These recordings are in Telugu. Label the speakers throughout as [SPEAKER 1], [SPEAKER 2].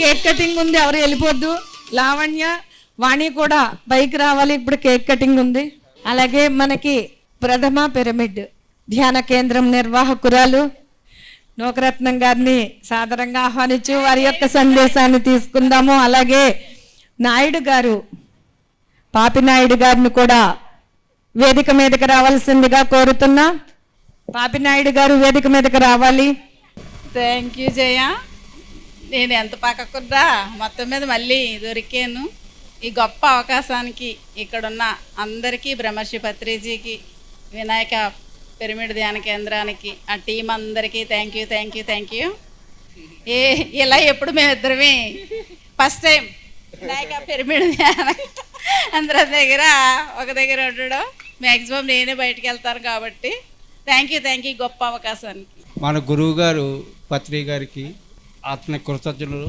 [SPEAKER 1] కేక్ కటింగ్ ఉంది, ఎవరు వెళ్ళిపోద్దు. లావణ్య, వాణి కూడా పైకి రావాలి, ఇప్పుడు కేక్ కటింగ్ ఉంది. అలాగే మనకి ప్రథమ పిరమిడ్ ధ్యాన కేంద్రం నిర్వాహకురాలు నూకరత్నం గారిని సాదరంగా ఆహ్వానించు వారి యొక్క సందేశాన్ని తీసుకుందాము. అలాగే నాయుడు గారు, పాపినాయుడు గారిని కూడా వేదిక మీదకి రావాల్సిందిగా కోరుతున్నా. పాపినాయుడు గారు వేదిక మీదకి రావాలి.
[SPEAKER 2] థ్యాంక్ యూ జయ. నేను ఎంత పక్కకున్నా మొత్తం మీద మళ్ళీ దొరికాను. ఈ గొప్ప అవకాశానికి ఇక్కడున్న అందరికీ, బ్రహ్మర్షి పత్రిజీకి, వినాయక పిరమిడ్ ధ్యాన కేంద్రానికి, ఆ టీం అందరికీ thank you thank you thank you. ఇలా ఎప్పుడు మేమిద్దరమే ఫస్ట్ టైం వినాయక పిరమిడ్ ధ్యాన అందరి దగ్గర ఒక దగ్గర ఉండడం. మ్యాక్సిమం నేనే బయటకు వెళ్తాను కాబట్టి థ్యాంక్ యూ గొప్ప అవకాశానికి.
[SPEAKER 3] మన గురువు గారు పత్రి గారికి అతని కృతజ్ఞతలు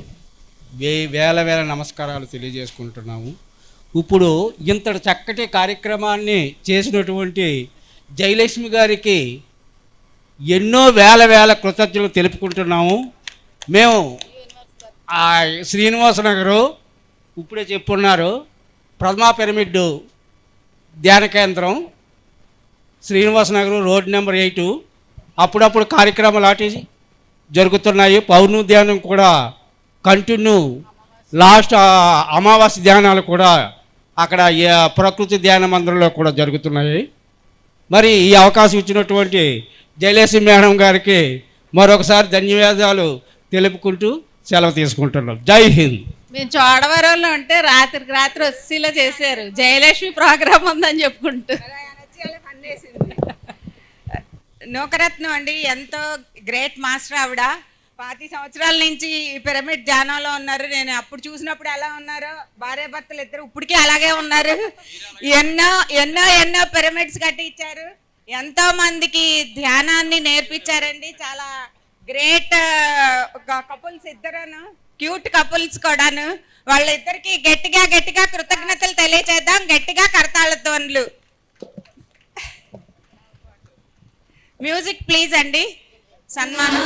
[SPEAKER 3] వేల నమస్కారాలు తెలియజేసుకుంటున్నాము. ఇప్పుడు ఇంతటి చక్కటి కార్యక్రమాన్ని చేసినటువంటి జయలక్ష్మి గారికి ఎన్నో వేల కృతజ్ఞతలు తెలుపుకుంటున్నాము. మేము ఆ శ్రీనివాస నగరు ఇప్పుడే చెప్పున్నారు, ప్రథమ పిరమిడ్ ధ్యాన కేంద్రం శ్రీనివాస నగరు రోడ్ నెంబర్ 8. అప్పుడప్పుడు కార్యక్రమాలు అటు జరుగుతున్నాయి. పౌర్ణమి ధ్యానం కూడా కంటిన్యూ, లాస్ట్ అమావాస్య ధ్యానాలు కూడా అక్కడ ప్రకృతి ధ్యాన మందిరంలో కూడా జరుగుతున్నాయి. మరి ఈ అవకాశం ఇచ్చినటువంటి జయలక్ష్మి మేడం గారికి మరొకసారి ధన్యవాదాలు తెలుపుకుంటూ సెలవు తీసుకుంటున్నాం. జై హింద్.
[SPEAKER 2] మేము చోడవరంలో ఉంటే రాత్రికి రాత్రి వచ్చేలా చేశారు. జయలక్ష్మి ప్రోగ్రామ్ ఉందని చెప్పుకుంటూ
[SPEAKER 4] నూకరత్నం అండి, ఎంతో గ్రేట్ మాస్టర్ ఆవిడ. 10 సంవత్సరాల నుంచి ఈ పిరమిడ్ ధ్యానంలో ఉన్నారు. నేను అప్పుడు చూసినప్పుడు ఎలా ఉన్నారో భార్యాభర్తలు ఇద్దరు ఇప్పటికీ అలాగే ఉన్నారు. ఎన్నో పిరమిడ్స్ కట్టించారు, ఎంతో మందికి ధ్యానాన్ని నేర్పించారండి. చాలా గ్రేట్ కపుల్స్, ఇద్దరును క్యూట్ కపుల్స్ కూడాను. వాళ్ళిద్దరికి గట్టిగా కృతజ్ఞతలు తెలియచేద్దాం. గట్టిగా కరతాళ ధ్వనులు. మ్యూజిక్ ప్లీజ్ అండి. సన్మానం.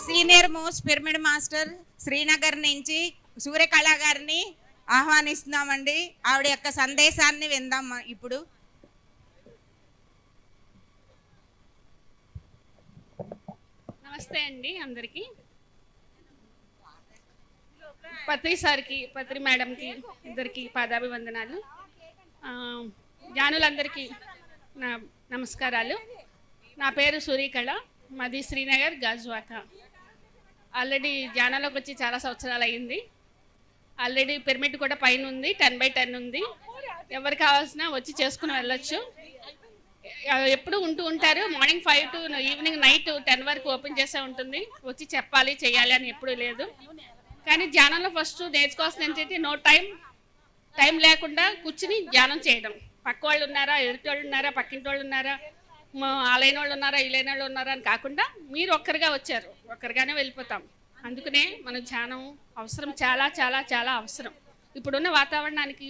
[SPEAKER 4] Senior most pyramid master Srinagar నుంచి సూర్యకళ గారిని ఆహ్వానిస్తున్నామండి. ఆవిడ యొక్క సందేశాన్ని విందాం ఇప్పుడు.
[SPEAKER 5] నమస్తే అండి అందరికీ. పత్రి సార్కి, పత్రి మేడంకి ఇద్దరికి పాదాభివందనాలు. జానులందరికీ నా నమస్కారాలు. నా పేరు సూర్యకళ, మాది శ్రీనగర్ గాజువాక. ఆల్రెడీ ధ్యానంలోకి వచ్చి చాలా సంవత్సరాలు అయ్యింది. ఆల్రెడీ పిరమిడ్ కూడా పైన ఉంది, 10x10 ఉంది. ఎవరికి కావాల్సిన వచ్చి చేసుకుని వెళ్ళొచ్చు. ఎప్పుడు ఉంటారు. మార్నింగ్ 5 to ఈవినింగ్ నైట్ 10 వరకు ఓపెన్ చేసే ఉంటుంది. వచ్చి చెప్పాలి చేయాలి అని ఎప్పుడు లేదు. కానీ ధ్యానంలో ఫస్ట్ నేర్చుకోవాల్సిన ఏంటంటే నో టైం లేకుండా కూర్చుని ధ్యానం చేయడం. పక్క వాళ్ళు ఉన్నారా, ఎదుటి వాళ్ళు ఉన్నారా, పక్కింటి వాళ్ళు ఉన్నారా, ఆలైన వాళ్ళు ఉన్నారా, ఇలైన వాళ్ళు ఉన్నారా అని కాకుండా మీరు ఒక్కరిగా వచ్చారు. ఒక్కరిగానే వెళ్ళిపోతాం. అందుకనే మన ధ్యానం అవసరం, చాలా చాలా చాలా అవసరం. ఇప్పుడున్న వాతావరణానికి,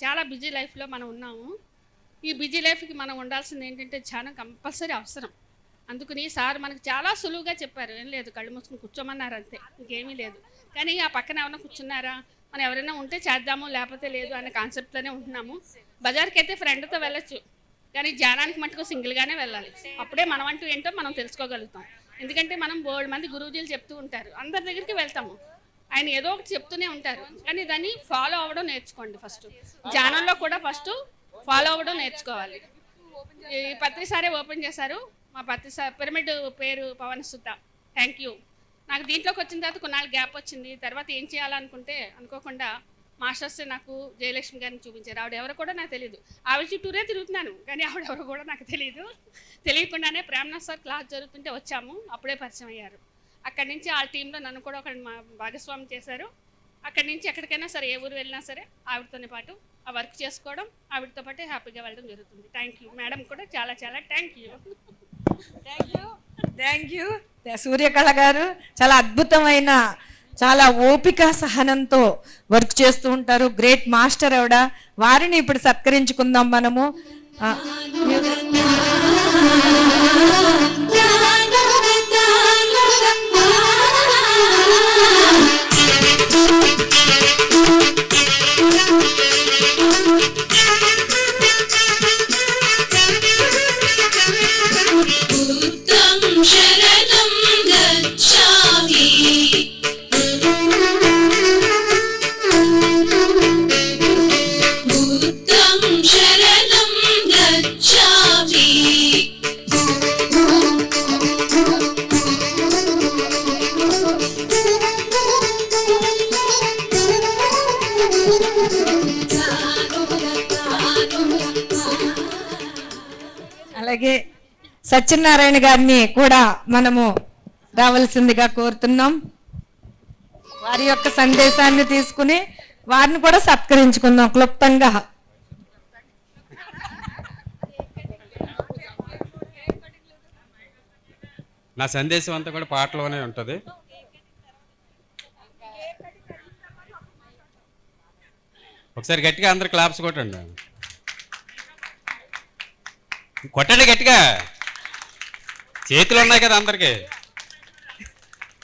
[SPEAKER 5] చాలా బిజీ లైఫ్లో మనం ఉన్నాము. ఈ బిజీ లైఫ్కి మనం ఉండాల్సింది ఏంటంటే ధ్యానం కంపల్సరీ అవసరం. అందుకని సార్ మనకు చాలా సులువుగా చెప్పారు. ఏం లేదు, కళ్ళు మూసుకుని కూర్చోమన్నారు అంతే, ఇంకేమీ లేదు. కానీ ఆ పక్కన ఎవరైనా కూర్చున్నారా, మనం ఎవరైనా ఉంటే చేద్దాము లేకపోతే లేదు అనే కాన్సెప్ట్లోనే ఉంటున్నాము. బజార్కి అయితే ఫ్రెండ్తో వెళ్ళొచ్చు, కానీ ధ్యానానికి మటుకు సింగిల్గానే వెళ్ళాలి. అప్పుడే మనం అంటూ ఏంటో మనం తెలుసుకోగలుగుతాం. ఎందుకంటే మనం బోల్డ్ మంది గురూజీలు చెప్తూ ఉంటారు, అందరి దగ్గరికి వెళ్తాము, ఆయన ఏదో ఒకటి చెప్తూనే ఉంటారు. కానీ దాన్ని ఫాలో అవ్వడం నేర్చుకోండి. ఫస్ట్ ధ్యానంలో కూడా ఫస్ట్ ఫాలో అవ్వడం నేర్చుకోవాలి. ఈ పత్రి సారే ఓపెన్ చేశారు. మా పత్రి సార్ పిరమిడ్ పేరు పవన్ సుత. Thank you. నాకు దీంట్లోకి వచ్చిన తర్వాత కొన్నాళ్ళు గ్యాప్ వచ్చింది. తర్వాత ఏం చేయాలనుకుంటే అనుకోకుండా మాస్టర్స్ నాకు జయలక్ష్మి గారిని చూపించారు. ఆవిడ ఎవరో కూడా నాకు తెలియదు. ఆవిడ చుట్టూరే తిరుగుతున్నాను, కానీ ఆవిడెవరో కూడా నాకు తెలియకుండానే ప్రేమనాథ్ సార్ క్లాస్ జరుగుతుంటే వచ్చాము, అప్పుడే పరిచయం అయ్యారు. అక్కడి నుంచి ఆ టీంలో నన్ను కూడా ఒక భాగస్వామి చేశారు. అక్కడి నుంచి ఎక్కడికైనా సరే, ఏ ఊరు వెళ్ళినా సరే ఆవిడతోనే పాటు ఆ వర్క్ చేసుకోవడం, ఆవిడతో పాటు హ్యాపీగా వెళ్ళడం జరుగుతుంది. థ్యాంక్ యూ మేడం, కూడా చాలా చాలా thank you.
[SPEAKER 1] Thank you. Suryakala గారు చాలా అద్భుతమైన, చాలా ఓపిక సహనంతో వర్క్ చేస్తూ ఉంటారు. గ్రేట్ మాస్టర్ ఆవిడ. వారిని ఇప్పుడు సత్కరించుకుందాం మనము. అలాగే సత్యనారాయణ గారిని కూడా మనము రావాల్సిందిగా కోరుతున్నాం. వారి యొక్క సందేశాన్ని తీసుకుని వారిని కూడా సత్కరించుకుందాం క్లుప్తంగా.
[SPEAKER 6] నా సందేశం అంతా కూడా పాటలోనే ఉంటుంది. ఒకసారి గట్టిగా అందరు క్లాప్స్ కొట్టండి. కొట్టండి గట్టిగా, చేతులు ఉన్నాయి కదా అందరికి.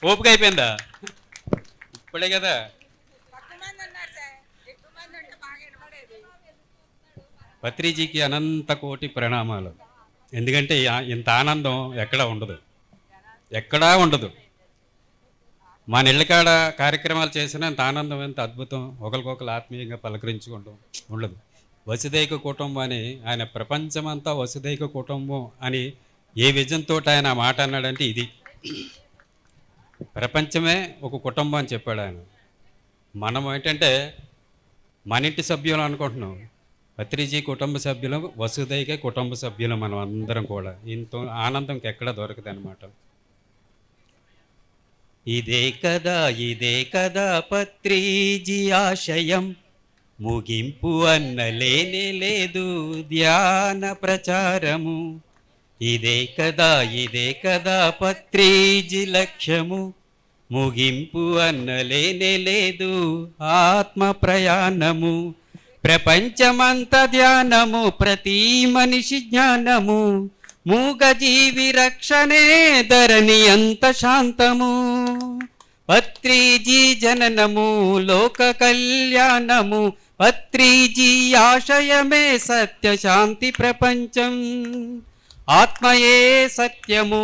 [SPEAKER 6] ఓపిక అయిపోయిందా? ఇప్పుడే కదా. పత్రిజీకి అనంత కోటి ప్రణామాలు. ఎందుకంటే ఇంత ఆనందం ఎక్కడా ఉండదు. మా నెల్లికాడ కార్యక్రమాలు చేసినా ఇంత ఆనందం, ఎంత అద్భుతం, ఒకరికొకరు ఆత్మీయంగా పలకరించుకుంటాం ఉండదు. వసుదైక కుటుంబం అని ఆయన, ప్రపంచమంతా వసుదైక కుటుంబం అని ఏ విజన్తో ఆయన మాట అన్నాడంటే ఇది. ప్రపంచమే ఒక కుటుంబం అని చెప్పాడు ఆయన. మనం ఏంటంటే మన ఇంటి సభ్యులు అనుకుంటున్నాం. పత్రిజీ కుటుంబ సభ్యులు, వసుదైక కుటుంబ సభ్యులు మనం అందరం కూడా. ఇంత ఆనందం ఎక్కడ దొరకదు అనమాట. ఇదే కదా పత్రిజీ ఆశయం, ముగింపు అన్నలేనే లేదు ధ్యాన ప్రచారము. ఇదే కదా పత్రిజీ లక్ష్యము, ముగింపు అన్నలేనే లేదు ఆత్మ ప్రయాణము. ప్రపంచమంత ధ్యానము, ప్రతి మనిషి జ్ఞానము, మూగజీవి రక్షణే ధరణి అంత శాంతము. పత్రిజీ జననము లోక కళ్యాణము, పత్రిజీ ఆశయమే సత్య శాంతి ప్రపంచం. ఆత్మయే సత్యము,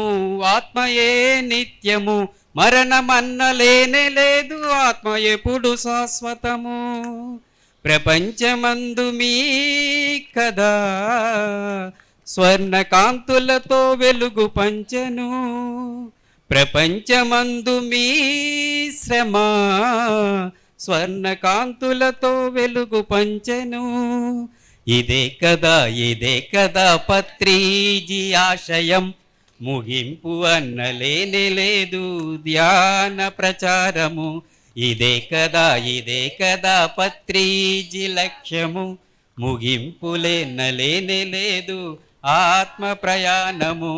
[SPEAKER 6] ఆత్మయే నిత్యము, మరణమన్నలేనే లేదు ఆత్మ ఎప్పుడు శాశ్వతము. ప్రపంచమందు మీ కదా స్వర్ణకాంతులతో వెలుగు పంచెను, ప్రపంచమందు మీ శ్రమ స్వర్ణకాంతులతో వెలుగు పంచెను. ఇదే కదా పత్రిజీ ఆశయం, ముగింపు అన్నలేనే లేదు ధ్యాన ప్రచారము. ఇదే కదా పత్రిజీ లక్ష్యము, ముగింపులేనలేనే లేదు ఆత్మ ప్రయాణము.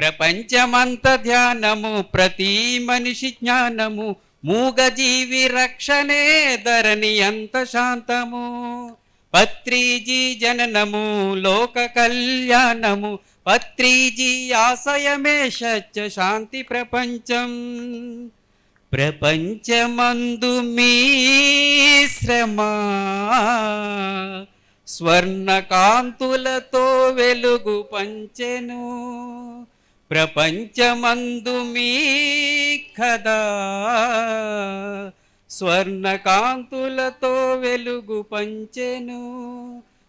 [SPEAKER 6] ప్రపంచమంత ధ్యానము, ప్రతి మనిషి జ్ఞానము, మూగజీవి రక్షణే ధరణి అంత శాంతము. పత్రిజీ జననము లోక కళ్యాణము, పత్రిజీ ఆశయమే సత్య శాంతి ప్రపంచం. ప్రపంచమందు మీ శ్రమ స్వర్ణకాంతులతో వెలుగు పంచెను. ప్రపంచమందు మీ కదా స్వర్ణకాంతులతో వెలుగు పంచెను.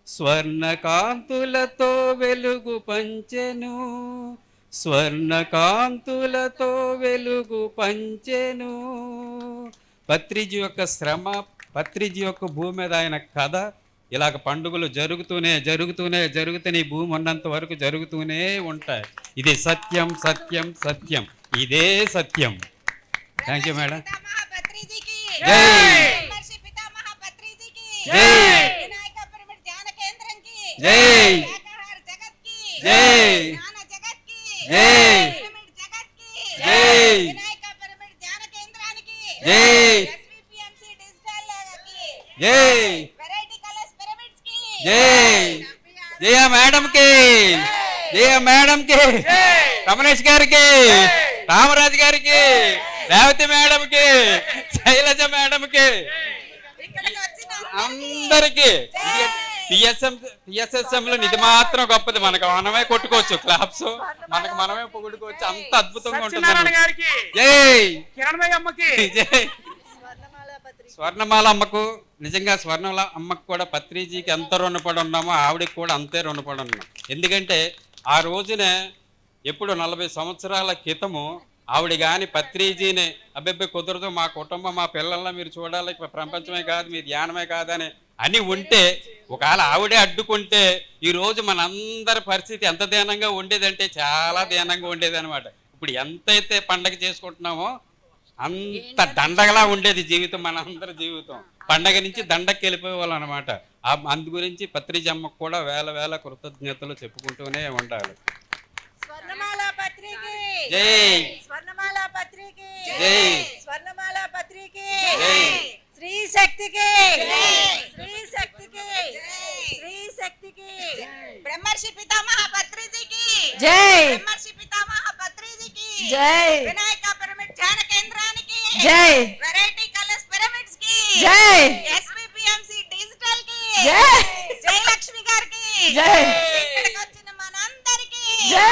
[SPEAKER 6] స్వర్ణకాంతులతో వెలుగు పంచెను. స్వర్ణకాంతులతో వెలుగు పంచెను. పత్రిజీ యొక్క శ్రమ, పత్రిజీ యొక్క భూమి మీద ఆయన కథ ఇలాగ పండుగలు జరుగుతూనే ఈ భూమి ఉన్నంత వరకు జరుగుతూనే ఉంటాయి. ఇది సత్యం సత్యం సత్యం, ఇదే సత్యం. Thank you madam. జయ మేడంకి, జయ మేడంకి, రమణేష్ గారికి, రామరాజు గారికి, రేవతి మేడంకి, శైలజ మేడంకి, అందరికి పిఎస్ఎస్ఎం లో ఇది మాత్రం గొప్పది. మనకు మనమే కొట్టుకోవచ్చు క్లాప్స్, మనకు మనమే పొగుడుకోవచ్చు. అంత అద్భుతంగా ఉంటుంది. జై స్వర్ణమాల అమ్మకు, నిజంగా స్వర్ణమాల అమ్మకు కూడా పత్రిజీకి ఎంత రుణపడి ఉన్నామో ఆవిడకి కూడా అంతే రుణపడి ఉన్నాం. ఎందుకంటే ఆ రోజునే ఎప్పుడు 40 సంవత్సరాల క్రితము ఆవిడ కానీ పత్రిజీని అబ్బాయి కుదరదు, మా కుటుంబం మా పిల్లల్ని మీరు చూడాలి, ప్రపంచమే కాదు మీ ధ్యానమే కాదని అని ఉంటే, ఒకవేళ ఆవిడే అడ్డుకుంటే ఈరోజు మనందరి పరిస్థితి ఎంత దీనంగా ఉండేదంటే చాలా దీనంగా ఉండేది అనమాట. ఇప్పుడు ఎంతైతే పండగ చేసుకుంటున్నామో అంత దండగలా ఉండేది జీవితం, మనందరి జీవితం. పండగ నుంచి దండకి వెళ్ళిపోయేవాళ్ళం అనమాట. అందు గురించి పత్రిజీ అమ్మకు కూడా వేల వేల కృతజ్ఞతలు చెప్పుకుంటూనే ఉండాలి.
[SPEAKER 4] స్వర్ణమాల పత్రిక
[SPEAKER 6] జై,
[SPEAKER 4] స్వర్ణమాల పత్రిక
[SPEAKER 6] జై,
[SPEAKER 4] స్వర్ణమాల పత్రిక జై, శ్రీ శక్తికి జై, శ్రీ శక్తికి జై, శ్రీ శక్తికి బ్రహ్మర్షి పితామహ పత్రిజీకి
[SPEAKER 1] జై,
[SPEAKER 4] బ్రహ్మర్షి పితామహ పత్రిజీకి
[SPEAKER 1] జై,
[SPEAKER 4] వినాయక పిరమిడ్ ధ్యాన కేంద్రానికి
[SPEAKER 1] జై,
[SPEAKER 4] వెరైటీ కలర్స్ పిరమిడ్స్ కి
[SPEAKER 1] జై,
[SPEAKER 4] ఎస్విపిఎంసి డిజిటల్ కి
[SPEAKER 1] జై,
[SPEAKER 4] జయలక్ష్మి గారికి
[SPEAKER 1] జై,
[SPEAKER 4] ఇక్కడికి వచ్చిన మనందరికి
[SPEAKER 1] జై.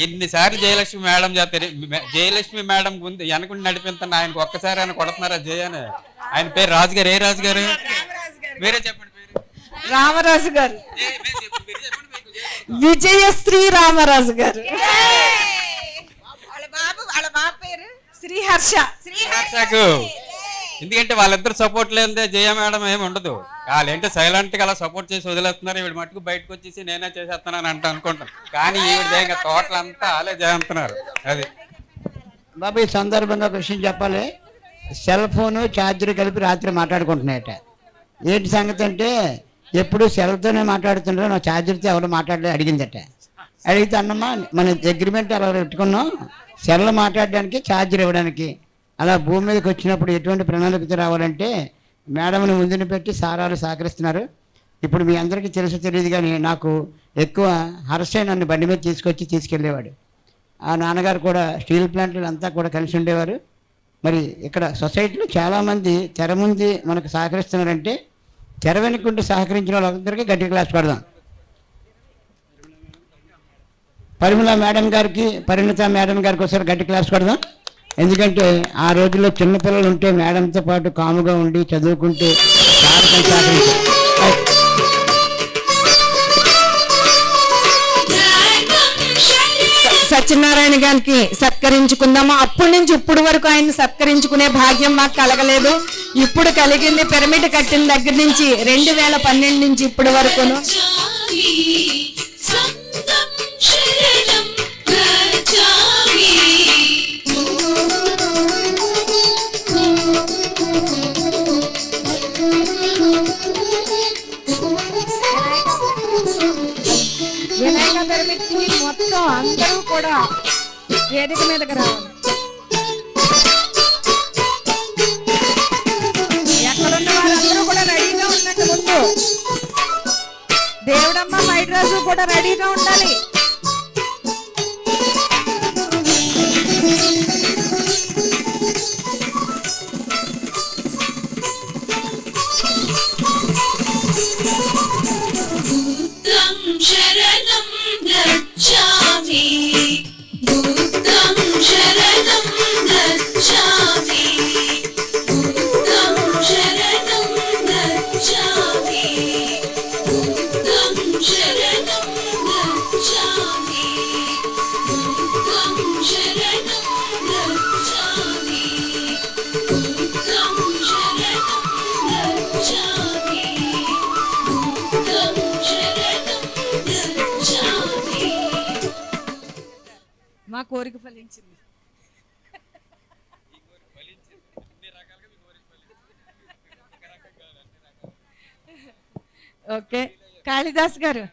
[SPEAKER 6] ఎన్నిసార్లు జయలక్ష్మి మేడం చేస్తారు. జయలక్ష్మి మేడం ముందు వెనకుండా నడిపిస్తున్న ఆయనకు ఒక్కసారి ఆయన కొడుతున్నారా జయని. ఆయన పేరు రాజు గారు. ఏ రాజు గారు? మీరే చెప్పండి పేరు.
[SPEAKER 1] రామరాజు గారు, విజయశ్రీ రామరాజు గారు.
[SPEAKER 4] వాళ్ళ బాబు పేరు
[SPEAKER 1] శ్రీహర్ష.
[SPEAKER 6] శ్రీహర్షకు. ఎందుకంటే వాళ్ళిద్దరు సపోర్ట్ లేదే జయ మేడం ఏమి ఉండదు. వాళ్ళేంటే సైలెంట్గా అలా సపోర్ట్ చేసి వదిలేస్తున్నారు. ఈవిడ మట్టుకు బయటకు వచ్చేసి నేనే చేసేస్తున్నాను అనుకుంటాను. కానీ ఈవిడ ఇంకా తోటలంతా వాళ్ళే చేస్తున్నారు. అది
[SPEAKER 7] బాబు ఈ సందర్భంగా ఒక విషయం చెప్పాలి. సెల్ ఫోను ఛార్జర్ కలిపి రాత్రి మాట్లాడుకుంటున్నాయట. ఏంటి సంగతి అంటే ఎప్పుడు సెల్తోనే మాట్లాడుతుంటారు, నా ఛార్జర్తో ఎవరు మాట్లాడలేదు అడిగిందట. అడిగితే అన్నమ్మా మన అగ్రిమెంట్ అలా పెట్టుకున్నాం, సెల్ మాట్లాడడానికి ఛార్జర్ ఇవ్వడానికి. అలా భూమి మీదకి వచ్చినప్పుడు ఎటువంటి ప్రణాళికతో రావాలంటే మేడంని ముందుని పెట్టి సారాలు సహకరిస్తున్నారు. ఇప్పుడు మీ అందరికీ తెలుసు తెలియదు కానీ నాకు ఎక్కువ హర్షే నన్ను బండి మీద తీసుకెళ్ళేవాడు. ఆ నాన్నగారు కూడా స్టీల్ ప్లాంట్లు అంతా కూడా కలిసి ఉండేవారు. మరి ఇక్కడ సొసైటీలో చాలామంది తెర ముందు మనకు సహకరిస్తున్నారంటే తెర వెనుకుంటూ సహకరించిన వాళ్ళందరికీ గట్టి క్లాస్ పడదాం. పరిమళ మేడం గారికి, పరిణిత మేడం గారికి ఒకసారి గట్టి క్లాస్ పడదాం. ఎందుకంటే ఆ రోజుల్లో చిన్నపిల్లలు ఉంటే మేడంతో పాటు కాముగా ఉండి చదువుకుంటే
[SPEAKER 1] సత్యనారాయణ గారికి సత్కరించుకుందాము. అప్పటి నుంచి ఇప్పుడు వరకు ఆయన సత్కరించుకునే భాగ్యం మాకు కలగలేదు. ఇప్పుడు కలిగింది పిరమిడ్ కట్టిన దగ్గర నుంచి 2012 నుంచి ఇప్పటి వరకును. వేదిక మీదకి రావాలి. ఎక్కడున్న వాళ్ళందరూ కూడా రెడీగా ఉండండి. ముందు దేవుడమ్మ మైడ్ రాజు కూడా రెడీగా ఉండాలి.
[SPEAKER 8] శరణం గచ్ఛామి బుద్ధం శరణం గచ్ఛామి బుద్ధం శరణం గచ్ఛామి బుద్ధం శరణం గచ్ఛామి బుద్ధం శరణం గచ్ఛామి బుద్ధం శరణం గచ్ఛామి బుద్ధం శరణం గచ్ఛామి.
[SPEAKER 1] మా కోరిక ఫలించింది. ఓకే, కాళిదాస్ గారు,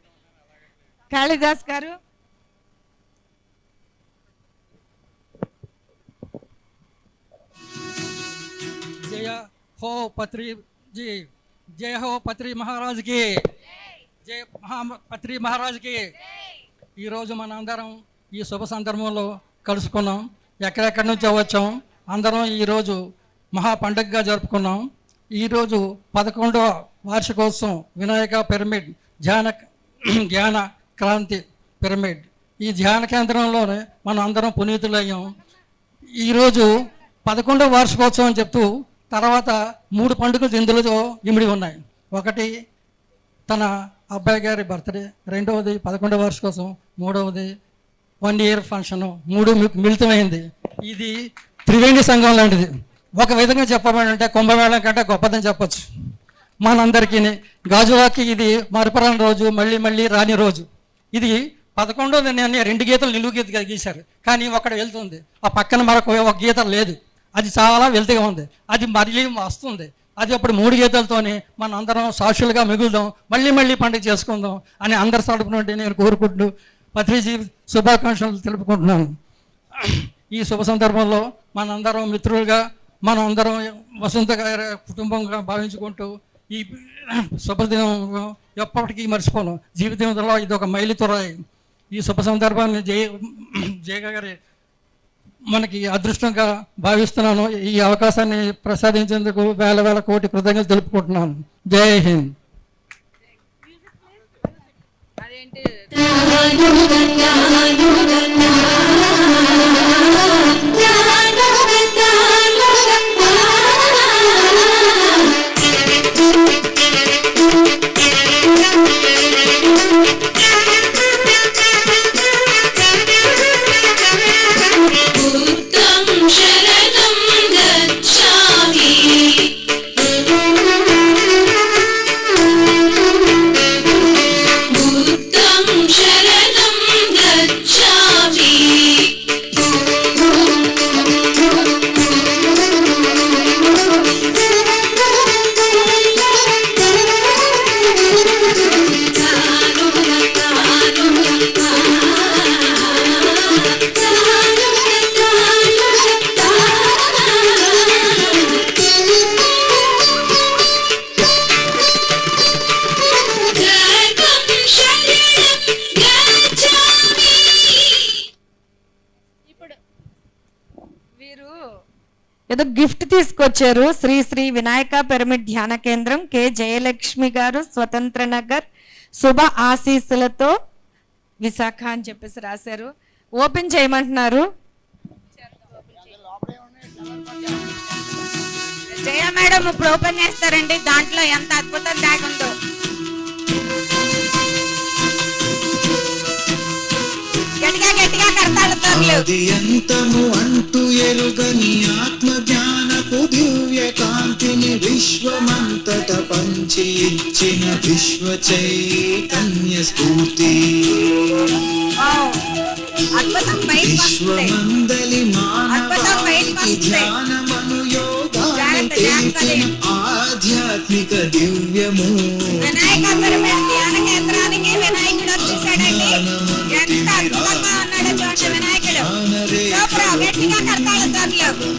[SPEAKER 1] కాళిదాస్ గారు.
[SPEAKER 9] జయ హో పత్రి జీ, జయ హో పత్రి మహారాజుకి, జయ పత్రి మహారాజుకి. ఈరోజు మన అందరం ఈ శుభ సందర్భంలో కలుసుకున్నాం. ఎక్కడెక్కడి నుంచో వచ్చాం. అందరం ఈరోజు మహా పండుగగా జరుపుకున్నాం. ఈరోజు 11వ వార్షికోత్సవం వినాయక పిరమిడ్ ధ్యాన క్రాంతి పిరమిడ్. ఈ ధ్యాన కేంద్రంలోనే మనం అందరం పునీతులయ్యాం. ఈరోజు 11వ వార్షికోత్సవం అని చెప్తూ తర్వాత 3 పండుగలు ఇందులో ఇమిడి ఉన్నాయి. ఒకటి తన అబ్బాయి గారి బర్త్డే, రెండవది 11వ వార్షికోత్సవం, మూడవది 1 ఇయర్ ఫంక్షన్. 3 మిళితమైంది. ఇది త్రివేణి సంఘం లాంటిది. ఒక విధంగా చెప్పాలంటే కుంభమేళం కంటే గొప్పదని చెప్పచ్చు. మనందరికీ గాజువాకి ఇది మరపురాని రోజు, మళ్ళీ మళ్ళీ రాని రోజు. ఇది 11వ నిర్ణయాన్ని 2 గీతలు నిలువు గీతగా గీశారు, కానీ ఒకటి వెళ్తుంది. ఆ పక్కన మరొక ఒక గీత లేదు. అది చాలా వెళ్తగా ఉంది. అది మళ్ళీ వస్తుంది. అది అప్పుడు 3 గీతలతోనే మన అందరం సాక్షులుగా మిగులుదాం, మళ్ళీ మళ్ళీ పండుగ చేసుకుందాం అని అందరి తరపు నుండి నేను కోరుకుంటూ పత్రిజీ శుభాకాంక్షలు తెలుపుకుంటున్నాను. ఈ శుభ సందర్భంలో మనందరం మిత్రులుగా, మనందరం వసంత గారి కుటుంబంగా భావించుకుంటూ ఈ శుభదినం ఎప్పటికీ మర్చిపోను. జీవితంలో ఇది ఒక మైలుతురాయి. ఈ శుభ సందర్భాన్ని జయ గారి మనకి అదృష్టంగా భావిస్తున్నాను. ఈ అవకాశాన్ని ప్రసాదించేందుకు వేల వేల కోటి కృతజ్ఞతలు తెలుపుకుంటున్నాను. జై హింద్.
[SPEAKER 1] ఏదో గిఫ్ట్ తీసుకొచ్చారు. శ్రీ శ్రీ వినాయక పిరమిడ్ ధ్యాన కేంద్రం కె జయలక్ష్మి గారు, స్వతంత్ర నగర్, శుభ ఆశీస్సులతో విశాఖ అని చెప్పేసి రాశారు. ఓపెన్ చేయమంటున్నారు.
[SPEAKER 4] జయ మేడం ఇప్పుడు ఓపెన్ చేస్తారండి. దాంట్లో ఎంత అద్భుతం దాగుందో. గట్టిగా గట్టిగా కడతాళతో
[SPEAKER 10] ఎంతము అంటూ ఎరుగని ఆత్మ జ్ఞానపు దివ్య కాంతిని విశ్వమంతట పంచి ఇచ్చిన విశ్వ చైతన్య స్ఫూర్తి. విశ్వమందలి మానవాళికి ధ్యానమను యోగాన్ని తెలిపిన ఆధ్యాత్మిక దివ్యము.
[SPEAKER 4] వినాయక పిరమిడ్ ధ్యాన కేంద్రానికి వినాయకుడు వచ్చేసాడండి. ఎంత అద్భుతంగా ఉన్నాడో చూడండి వినాయకుడు.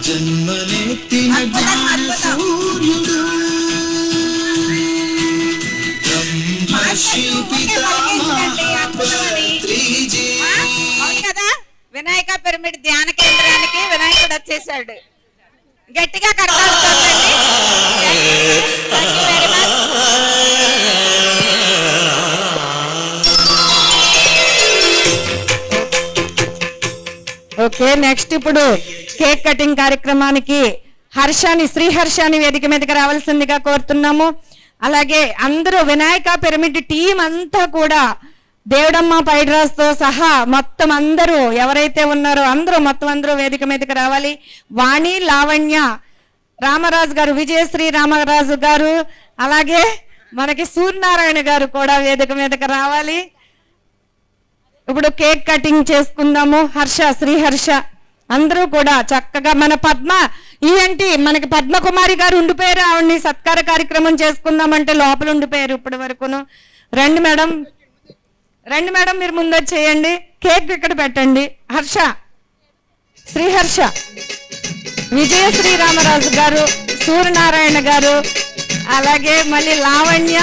[SPEAKER 10] జన్మనెత్తిన జ్ఞాన సూర్యుడు బ్రహ్మర్షి పితామహపత్రిజీ.
[SPEAKER 4] అవును కదా, వినాయక పిరమిడ్ ధ్యాన కేంద్రానికి వినాయకుడు వచ్చేసాడు. గట్టిగా కడతాడు చూడండి. Thank you very much.
[SPEAKER 1] Okay, next ఇప్పుడు కేక్ కటింగ్ కార్యక్రమానికి శ్రీహర్షాని వేదిక మీదకి రావాల్సిందిగా కోరుతున్నాము. అలాగే అందరూ వినాయక పిరమిడ్ టీం అంతా కూడా దేవుడమ్మ పైడ్రాస్తో సహా మొత్తం అందరూ ఎవరైతే ఉన్నారో అందరూ వేదిక మీదకి రావాలి. వాణి, లావణ్య, రామరాజు గారు, విజయశ్రీ రామరాజు గారు, అలాగే మనకి సూర్యనారాయణ గారు కూడా వేదిక మీదకి రావాలి. ఇప్పుడు కేక్ కటింగ్ చేసుకుందాము. శ్రీహర్ష అందరూ కూడా చక్కగా మన మనకి పద్మకుమారి గారు ఉండిపోయారు. ఆవిడ్ని సత్కార కార్యక్రమం చేసుకుందామంటే లోపల ఉండిపోయారు ఇప్పటి వరకును. రండి మేడం మీరు ముందొచ్చేయండి. కేక్ ఇక్కడ పెట్టండి. శ్రీహర్ష, విజయ శ్రీరామరాజు గారు, సూర్యనారాయణ గారు, అలాగే మళ్ళీ లావణ్య,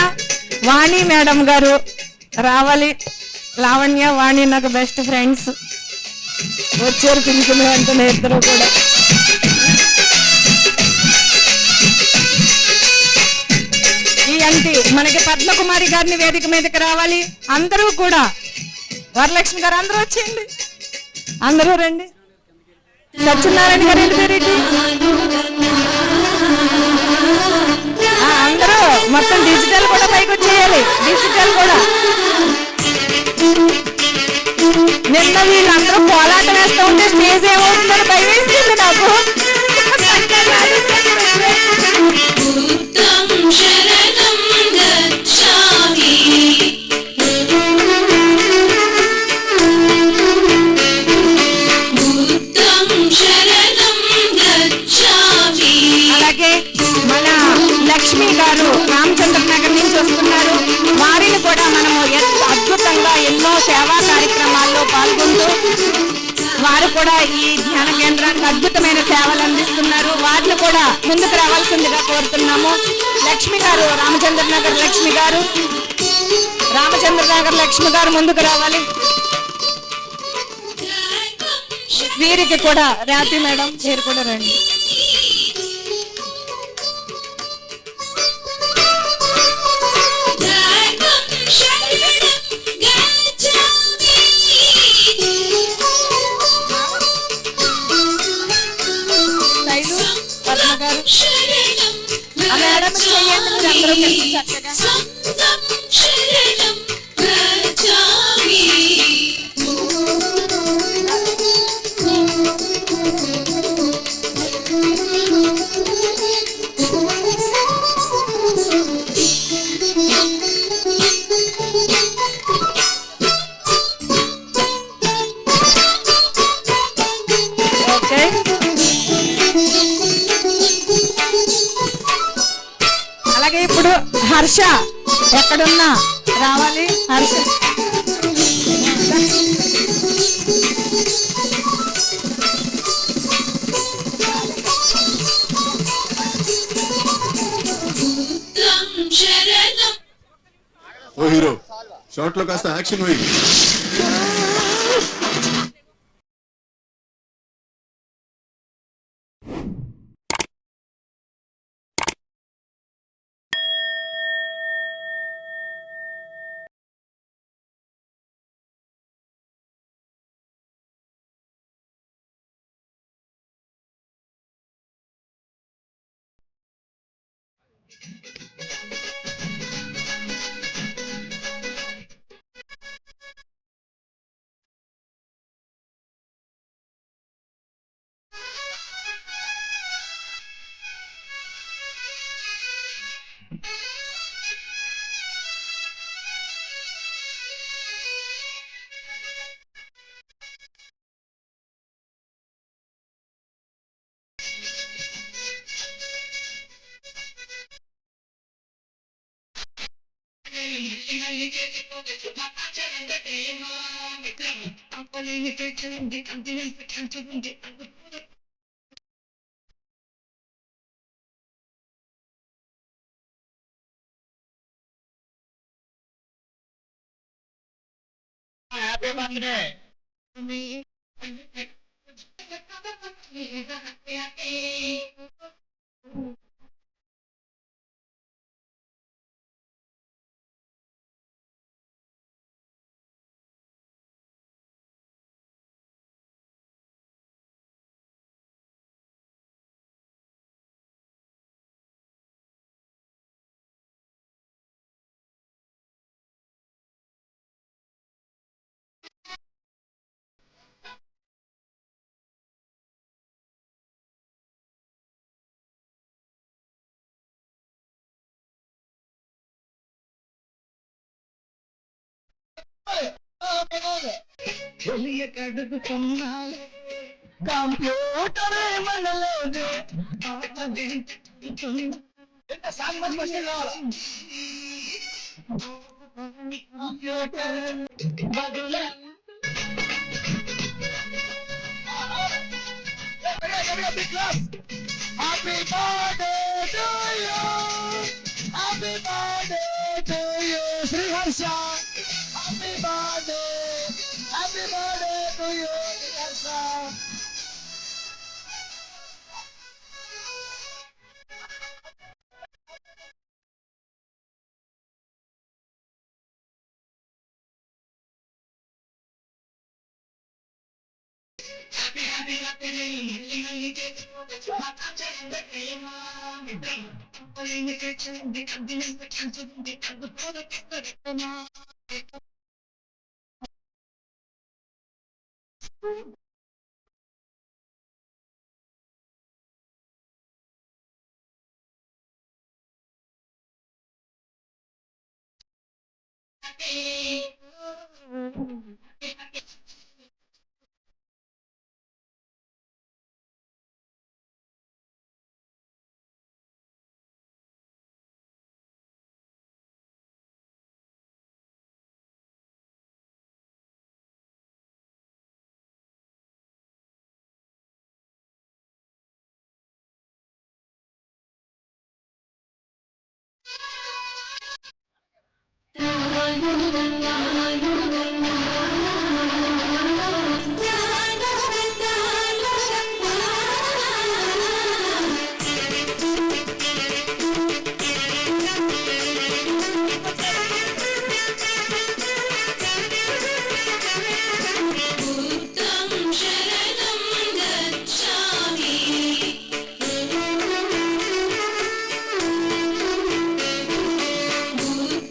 [SPEAKER 1] వాణి మేడం గారు రావాలి. లావణ్య, వాణి నాకు బెస్ట్ ఫ్రెండ్స్. వచ్చారు పిలిచిన వెంటనే ఇద్దరు కూడా. ఈ అంటి మనకి పద్మకుమారి గారిని వేదిక మీదకి రావాలి. అందరూ కూడా, వరలక్ష్మి గారు అందరూ వచ్చేయండి, అందరూ రండి. సత్యనారాయణ గారు వెళ్ళిపోయారు. అందరూ మొత్తం డిజిటల్ కూడా పైకి వచ్చేయాలి. డిజిటల్ కూడా నిన్న వీళ్ళందరూ కోలాటం వేస్తూ ఉంటే స్టేజ్ ఏమవుతుందని భయం వేసింది నాకు.
[SPEAKER 8] బుద్ధం శరణం గచ్ఛామి బుద్ధం శరణం గచ్ఛామి.
[SPEAKER 1] అలాగే మన లక్ష్మి గారు రామచంద్ర నగర్ నుంచి వస్తున్నారు. వారిని కూడా మనము అద్భుతంగా ఎన్నో సేవా కార్యక్రమాల్లో పాల్గొంటూ వారు కూడా ఈ ధ్యాన కేంద్రానికి అద్భుతమైన సేవలు అందిస్తున్నారు. వారిని కూడా ముందుకు రావాల్సిందిగా కోరుతున్నాము. లక్ష్మి గారు, రామచంద్ర నగర్ లక్ష్మి గారు ముందుకు రావాలి. వీరికి కూడా రాతి మేడం వీరు కూడా రండి. మేడం చెయ్యండి అందరూ కలిసి చక్కగా. ఓకే, అలాగే ఇప్పుడు హర్ష ఎక్కడున్నా రావాలి. హర్ష
[SPEAKER 11] ఓ హీరో, షార్ట్ లో కాస్త యాక్షన్ పోయి.
[SPEAKER 10] కంప్యూటర్ మనలోనే Happy birthday to you. Happy birthday to you, Sri Harsha. Happy birthday. Happy birthday to you, Sri Harsha.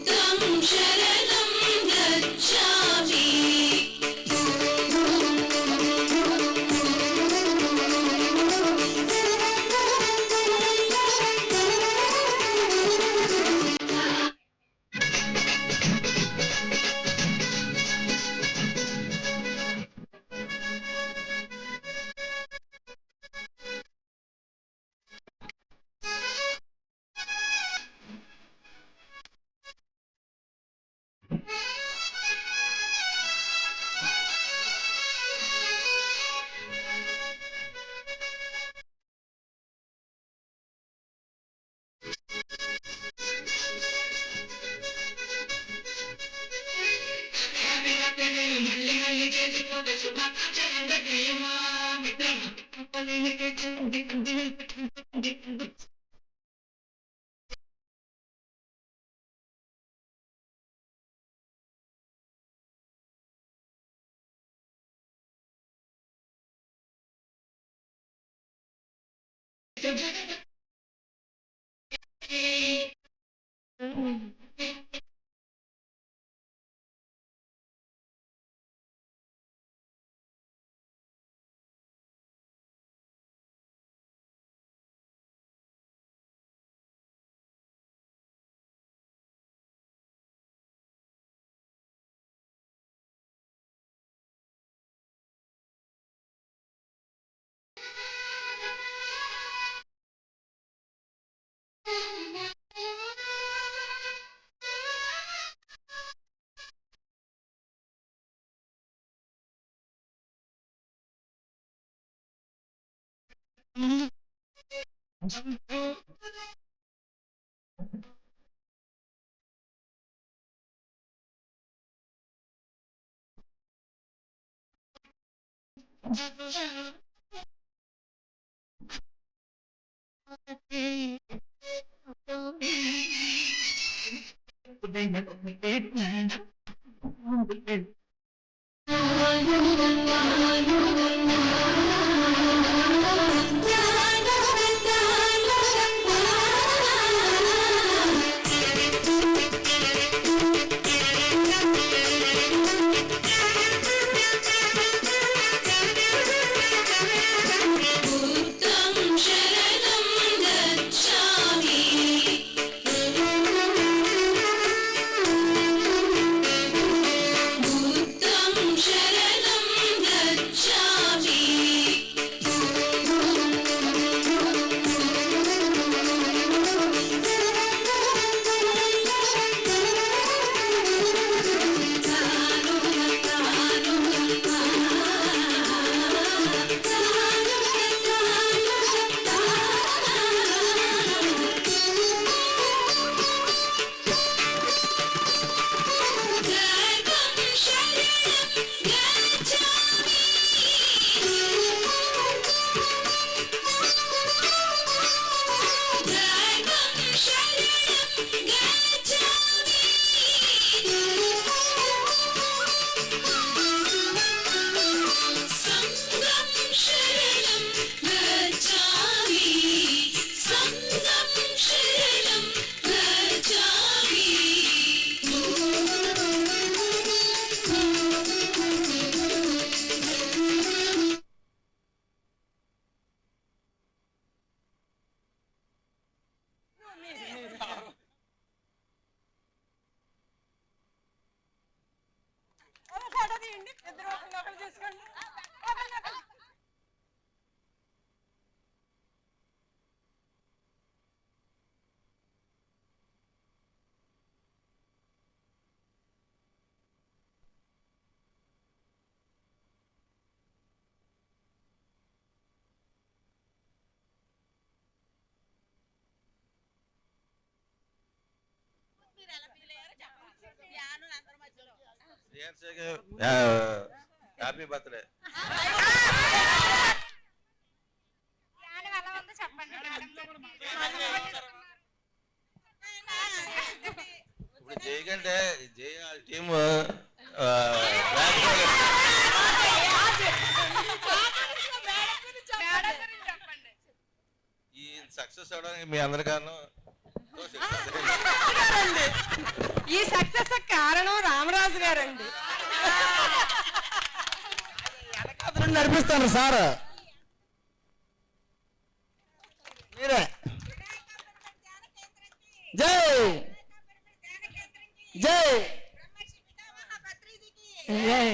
[SPEAKER 8] बुद्धं शरणं गच्छामि बुद्धं शरणं गच्छामि बुद्धं शरणं गच्छामि बुद्धं शरणं गच्छामि दैवं शरणं गच्छामि दैवं शरणं गच्छामि संगं शरणं गच्छामि संगं शरणं गच्छामि
[SPEAKER 12] హ్యాపీ బర్త్డే. ఇప్పుడు జయకంటే జయ టీమ్ ఈ సక్సెస్ అవడానికి మీ అందరి కారణం
[SPEAKER 4] ఈ సక్సెస్ కారణం రామరాజు గారండి.
[SPEAKER 10] నడిపిస్తాను సార్ మీరే. జై జై
[SPEAKER 1] జై. జై.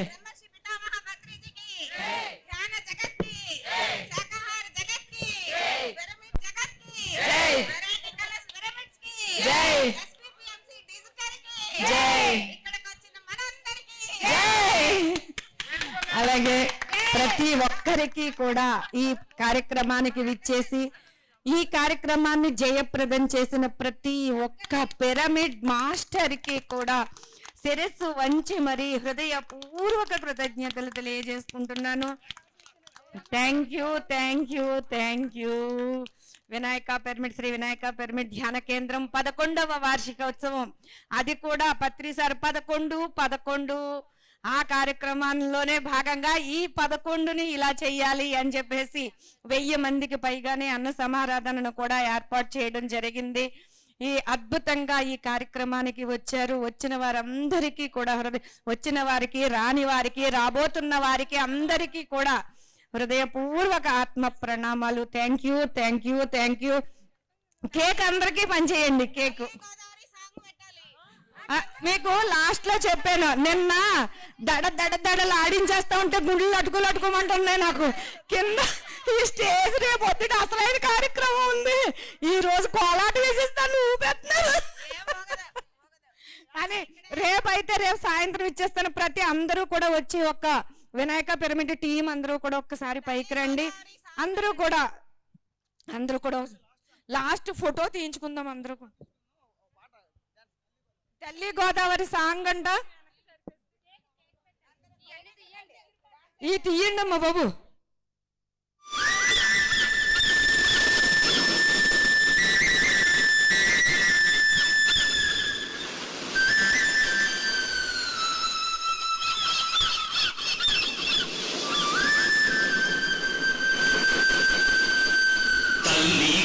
[SPEAKER 1] జై. అలాగే ప్రతి ఒక్కరికి కూడా ఈ కార్యక్రమానికి విచ్చేసి ఈ కార్యక్రమాన్ని జయప్రదం చేసిన ప్రతి ఒక్క పిరమిడ్ మాస్టర్ కి కూడా శిరస్సు వంచి మరి హృదయపూర్వక కృతజ్ఞతలు తెలియజేసుకుంటున్నాను. Thank you thank you thank you. Vinayaka pyramid Shri Vinayaka pyramid ధ్యాన కేంద్రం 11వ వార్షికోత్సవం, అది కూడా పత్రి సార్ 11 ఆ కార్యక్రమంలోనే భాగంగా ఈ 11ని ఇలా చెయ్యాలి అని చెప్పేసి 1000 మందికి పైగానే అన్న సమారాధనను కూడా ఏర్పాటు చేయడం జరిగింది. ఈ అద్భుతంగా ఈ కార్యక్రమానికి వచ్చారు. వచ్చిన వారందరికీ కూడా వచ్చిన వారికి, రాని వారికి, రాబోతున్న వారికి అందరికీ కూడా హృదయపూర్వక ఆత్మ ప్రణామాలు. Thank you thank you thank you. Cake అందరికీ పనిచేయండి. కేక్ మీకు లాస్ట్ లో చెప్పాను, నిన్న దడలు ఆడించేస్తా ఉంటే గుండెలు అటుకుమంటున్నాయి నాకు కింద. ఈ స్టేజ్ రేపు పొద్దుట అసలైన కార్యక్రమం ఉంది, ఈ రోజు కోలాట వేసేస్తాను ఊపెత్తున్నారు అని. రేపు సాయంత్రం ఇచ్చేస్తాను. ప్రతి అందరూ కూడా వచ్చి ఒక వినాయక పిరమిడ్ టీం అందరూ కూడా ఒక్కసారి పైకి రండి. అందరూ కూడా లాస్ట్ ఫోటో తీయించుకుందాం అందరూ. తల్లి గోదావరి సాంగ్ అంట. ఈ తీయండి అమ్మా బాబు.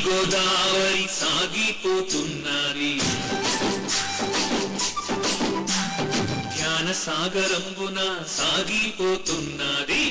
[SPEAKER 8] గోదావరి సాగిపోతున్నది ధ్యాన సాగరంబున సాగిపోతున్నది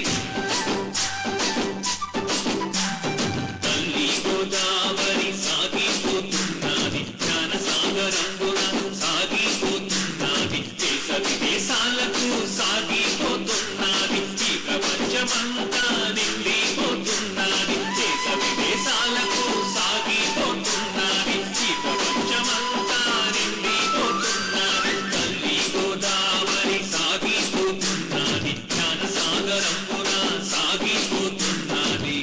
[SPEAKER 8] తల్లి గోదావరి సాగిపోతున్నది ధ్యాన సాగరంబున సాగిపోతున్నది దేశ విదేశాలకు సాగిపోతున్నది ఈ ప్రపంచమంతా నిండిపోతున్నది దేశ విదేశాలకు సాగిపోతున్నది ఈ ప్రపంచమంతా నిండిపోతున్నది తల్లి గోదావరి సాగిపోతున్నది జ్ఞాన సాగరంబున సాగిపోతున్నది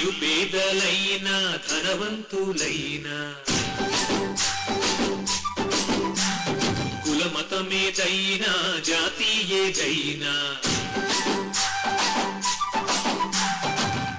[SPEAKER 8] నిరుపేదలైనా ధనవంతులైనా కులమతమేదైనా జాతి ఏదైనా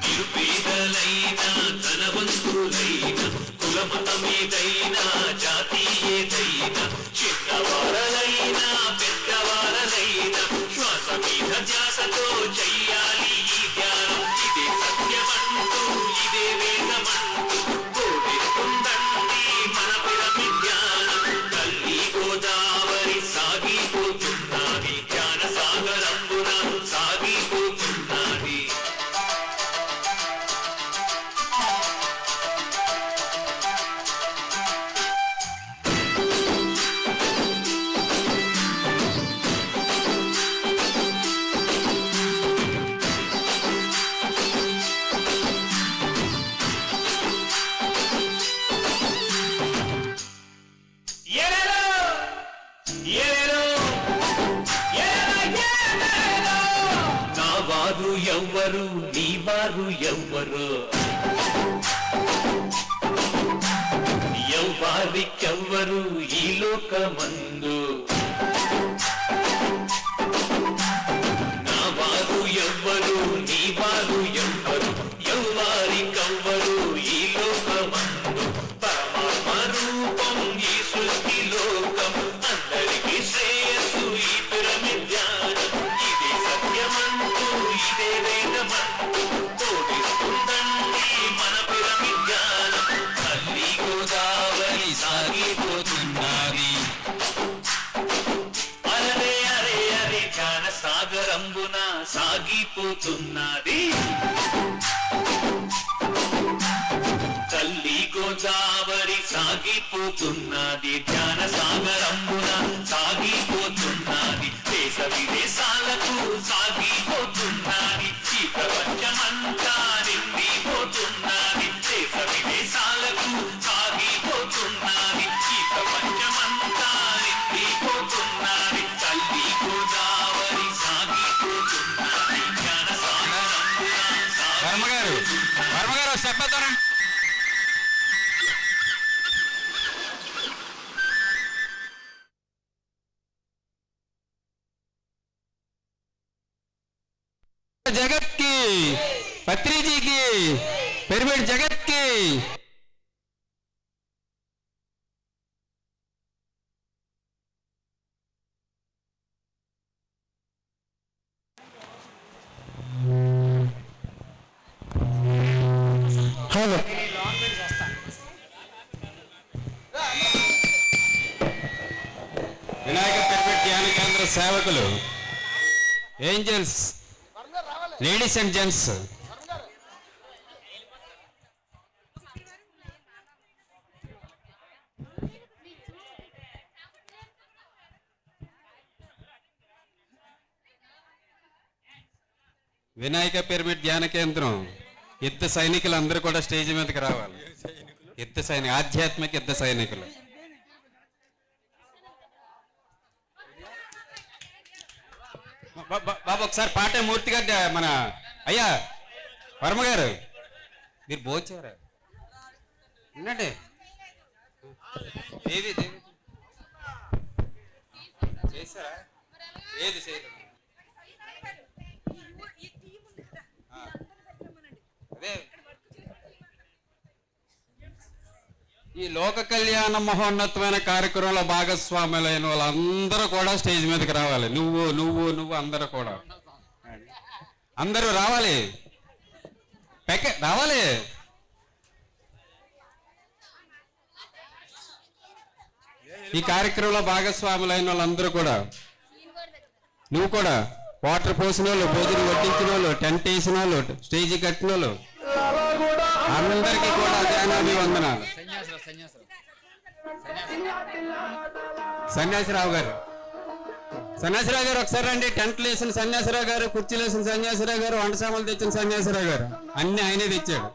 [SPEAKER 8] నిరుపేదలైనా ధనవంతులైనా కులమతమేదైనా జాతి ఏదైనా చిన్నవారలైనా పెద్దవారలైనా శ్వాస మీద ధ్యాసతో చెయ్యాలి ఈ ధ్యానం ఇదే సత్యమంటూ ఇదే వేదమంటూ బోధిస్తుందండి మన పిరమిడ్ ధ్యానం తల్లి గోదావరి సాగిపోతున్నది ధ్యాన సాగరంబున సాగిపోతున్నది నా వారు ఎవ్వరు నీ వారు ఎవ్వరు ఎవ్వారికెవ్వరు ఈ లోకమందు నా వారు ఎవ్వరు నీ వారు ఎవ్వరు ఎవ్వారికెవ్వరు ఈ లోకమందు పరమాత్మ రూపం ఈ సృష్టి లోకం అందరికీ శ్రేయస్సు ఈ పిరమిడ్ ధ్యానం ఇదే సత్యమంటూ ఇదే వేదమంటూ బోధిస్తుందండి మన పిరమిడ్ ధ్యానం తల్లి గోదావరి సాగిపోతున్నది అరే అరే అరే ధ్యాన సాగరంబున సాగిపోతున్నది తల్లి గోదావరి సాగిపోతున్నది ధ్యాన సాగరంబున సాగిపోతున్నది దేశ విదేశాలకు సాగిపోతున్నది ఈ ప్రపంచమంతా నిండిపోతున్నది దేశ విదేశాలకు సాగిపోతున్నది ఈ ప్రపంచమంతా నిండిపోతున్నది తల్లి గోదావరి సాగిపోతున్నది జ్ఞాన సాగరంబున
[SPEAKER 6] వర్మగారు చెప్పేద్దారా जगत की पत्री जी की पिरामिड जगत की
[SPEAKER 10] హలో
[SPEAKER 6] వినాయక పిరమిడ్ ధ్యాన కేంద్ర సేవకులు angels ladies and gents Vinayaka pyramid ధ్యాన కేంద్రం యుద్ధ సైనికులు అందరూ కూడా స్టేజ్ మీదకి రావాలి యుద్ధ సైనిక ఆధ్యాత్మిక యుద్ధ సైనికులు బాబు ఒకసారి పాటే మూర్తి గారు మన అయ్యా వర్మ గారు మీరు భోంచారా వినండి దేవి చేశారా? ఏది చేయలేదు. అదే ఈ లోక కళ్యాణ మహోన్నతమైన కార్యక్రమంలో భాగస్వాములైన వాళ్ళందరూ కూడా స్టేజ్ మీదకి రావాలి. నువ్వు అందరూ కూడా అందరూ రావాలి. రావాలి. ఈ కార్యక్రమంలో భాగస్వాములైన వాళ్ళందరూ కూడా, నువ్వు కూడా వాటర్ పోసిన వాళ్ళు, భోజనం వడ్డించిన వాళ్ళు, టెంట్ వేసిన వాళ్ళు, స్టేజీ కట్టిన వాళ్ళు అందరికీ కూడా ధ్యానాభివందనాలు. సన్యాసిరావు గారు ఒకసారి రండి. టెంట్లు వేసిన సన్యాసిరావు గారు, కుర్చీలు వేసిన సన్యాసిరావు గారు, వంట సామాన్లు తెచ్చిన సన్యాసిరావు గారు, అన్ని ఆయనే తెచ్చాడు.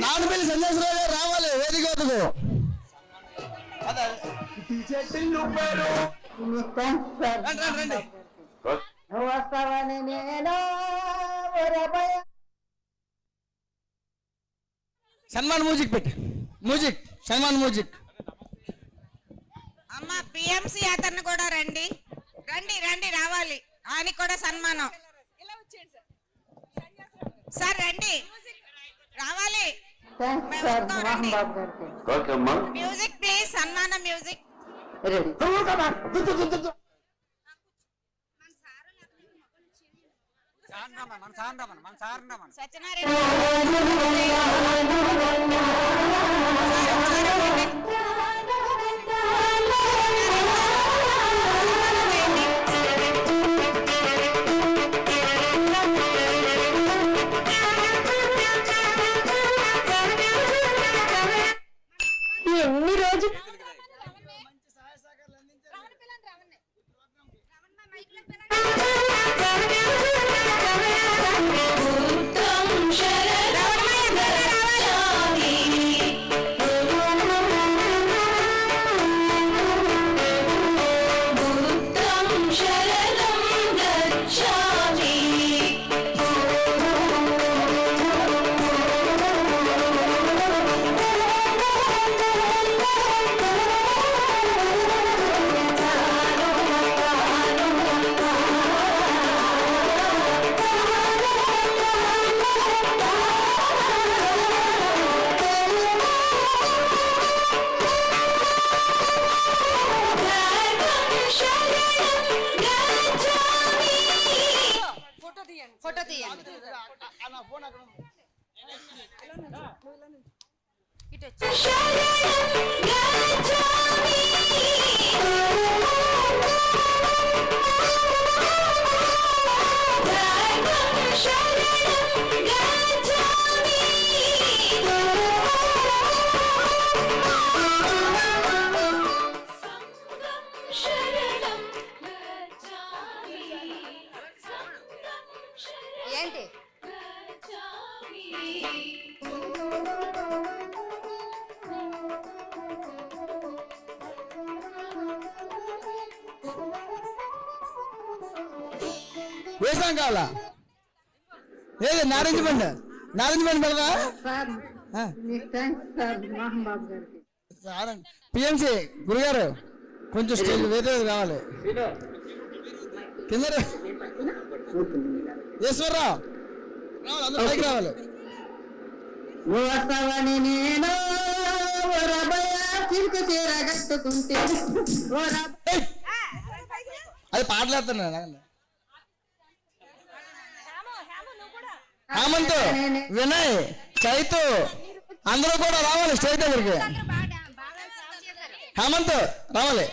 [SPEAKER 10] నాన్నపల్లి సన్యాసిరావు గారు రావాలి వేదిక వద్దకు. రండి. సన్మాన్ మ్యూజిక్ పెట్టి సన్మాన్ మ్యూజిక్.
[SPEAKER 4] అమ్మ పిఎంసి అతన్ని కూడా రండి రావాలి. ఆయనకి కూడా సన్మానం. సార్ రండి, రావాలి. మ్యూజిక్ ప్లీజ్, సన్మానం మ్యూజిక్.
[SPEAKER 1] ఎన్ని రోజులు
[SPEAKER 4] ఫోటో తీయండి. ఇటు వచ్చి ఏంటి
[SPEAKER 10] వేసాం కావాలా? ఏది నారింజ పండు పెడదా? పిఎంసి గురుగారు కొంచెం స్టేజ్ వేరే కావాలి. కింద ఈశ్వరరావు రావాలి, అందరూ పైకి రావాలి. అది పాటలేస్తున్నా. హేమంత్, వినయ్, చైతు అందరూ కూడా రావాలి స్టేజ్ దగ్గరికి. హేమంత్ రావాలి.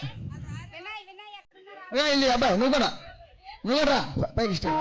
[SPEAKER 10] వెళ్ళి అబ్బాయి నువ్వు కూడా రా పైకి stage.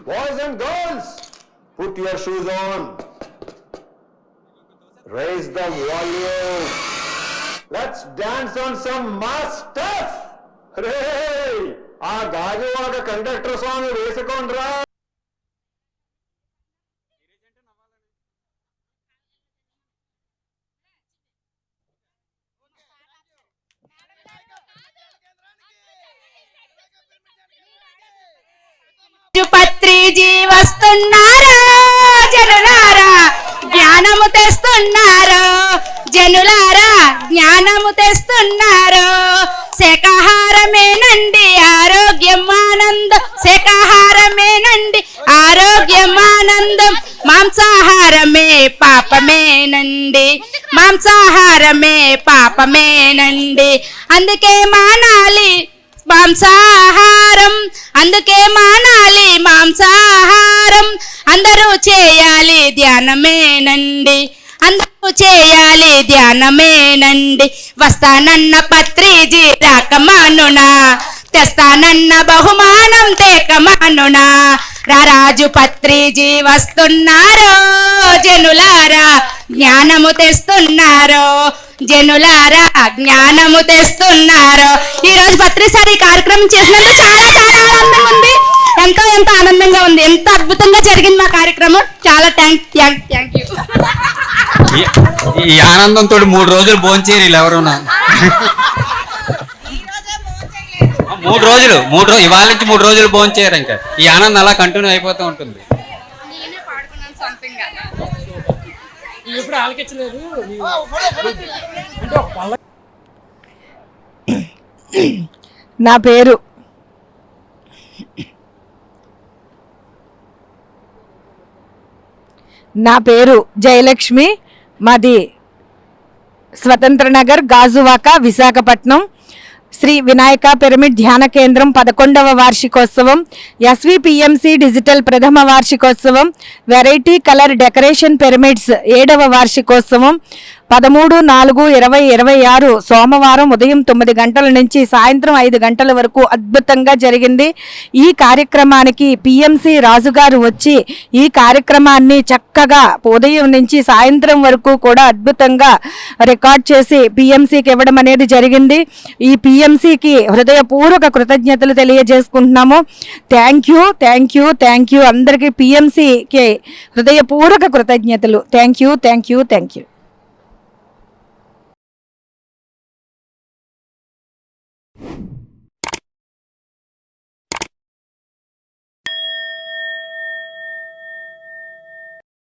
[SPEAKER 13] Boys and girls, put your shoes on. Raise the volume. Let's dance on some mass stuff. Hey, ఆ గాజువాక కండక్టర్ సాంగ్ వేసుకోండ్రా.
[SPEAKER 4] పత్రిజీ వస్తున్నారో జనులారా జ్ఞానము తెస్తున్నారో జనులారా జ్ఞానము తెస్తున్నారో శాకాహారమేనండి ఆరోగ్యం ఆనందం శాకాహారమేనండి ఆరోగ్యం ఆనందం మాంసాహారమే పాపమేనండి మాంసాహారమే పాపమేనండి అందుకే మానాలి మాంసాహారం అందుకే మానాలి మాంసాహారం అందరూ చేయాలి ధ్యానమేనండి అందరూ చేయాలి ధ్యానమేనండి వస్తానన్న పత్రిజీ రాకమానునా తెస్తానన్న బహుమానం తేకమానునా రారాజు పత్రిజీ వస్తున్నారో జనులారా జ్ఞానము తెస్తున్నారో జనులారా జ్ఞానము తెస్తున్నారో. ఈ రోజు పత్రిసారి కార్యక్రమం చేసినందుకు చాలా చాలా ఆనందంగా ఉంది. ఎంతో ఎంతో ఆనందంగా ఉంది. ఎంత అద్భుతంగా జరిగింది మా కార్యక్రమం. చాలా థ్యాంక్ యూ.
[SPEAKER 6] ఈ ఆనందంతో 3 రోజులు భోంచేరు ఎవరున్నా 3 రోజులు ఇవాళ నుంచి 3 రోజులు భోంచేయరు. ఇంకా ఈ ఆనందం అలా కంటిన్యూ అయిపోతూ ఉంటుంది.
[SPEAKER 1] నా పేరు జయలక్ష్మి. మాది స్వతంత్ర నగర్, గాజువాక, విశాఖపట్నం. శ్రీ వినాయక పిరమిడ్ ధ్యాన కేంద్రం 11వ వార్షికోత్సవం, ఎస్విపిఎంసి డిజిటల్ ప్రథమ వార్షికోత్సవం, వెరైటీ కలర్ డెకరేషన్ పిరమిడ్స్ 7వ వార్షికోత్సవం 13/4/2026 సోమవారం ఉదయం 9 గంటల నుంచి సాయంత్రం 5 గంటల వరకు అద్భుతంగా జరిగింది. ఈ కార్యక్రమానికి పిఎంసి రాజుగారు వచ్చి ఈ కార్యక్రమాన్ని చక్కగా ఉదయం నుంచి సాయంత్రం వరకు కూడా అద్భుతంగా రికార్డ్ చేసి పిఎంసికి ఇవ్వడం అనేది జరిగింది. ఈ పిఎంసికి హృదయపూర్వక కృతజ్ఞతలు తెలియజేసుకుంటున్నాము. థ్యాంక్ యూ అందరికీ పిఎంసికి హృదయపూర్వక కృతజ్ఞతలు. Thank you.